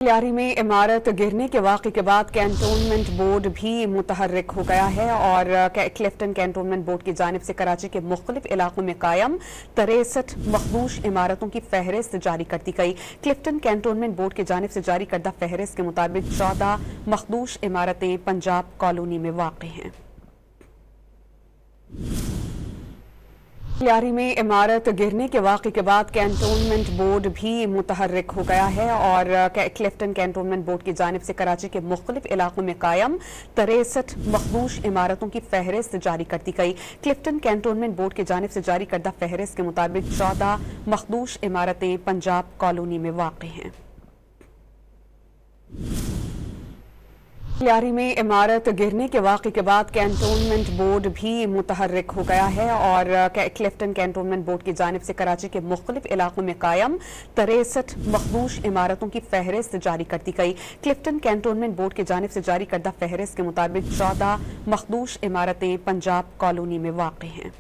क्लियारी में इमारत गिरने के वाक़े के बाद कैंटोनमेंट बोर्ड भी मुतहर्रिक हो गया है और क्लिफ्टन कैंटोनमेंट बोर्ड की जानिब से कराची के मुख्तलिफ इलाकों में कायम 63 मखदूश इमारतों की फहरिस्त जारी कर दी गई। क्लिफ्टन कैंटोनमेंट बोर्ड की जानिब से जारी करदा फहरिस्त के मुताबिक 14 मखदूश इमारतें पंजाब कॉलोनी में वाक़ हैं। क्लियारी में इमारत गिरने के वाक़े के बाद कैंटोनमेंट बोर्ड भी मुतहर्रिक हो गया है और क्लिफ्टन कैंटोनमेंट बोर्ड की जानिब से कराची के मुख्तलिफ इलाकों में कायम 63 मखदूश इमारतों की फहरिस्त जारी कर दी गई। क्लिफ्टन कैंटोनमेंट बोर्ड की जानिब से जारी करदा फहरिस्त के मुताबिक 14 मखदूश इमारतें पंजाब कॉलोनी में वाक़ हैं। क्लियारी में इमारत गिरने के वाक़े के बाद कैंटोनमेंट बोर्ड भी मुतहर्रिक हो गया है और क्लिफ्टन कैंटोनमेंट बोर्ड की जानिब से कराची के मुख्तलिफ इलाकों में कायम 63 मखदूश इमारतों की फहरिस्त जारी कर दी गई। क्लिफ्टन कैंटोनमेंट बोर्ड की जानिब से जारी करदा फहरिस्त के मुताबिक 14 मखदूश इमारतें पंजाब कॉलोनी में वाक़ हैं।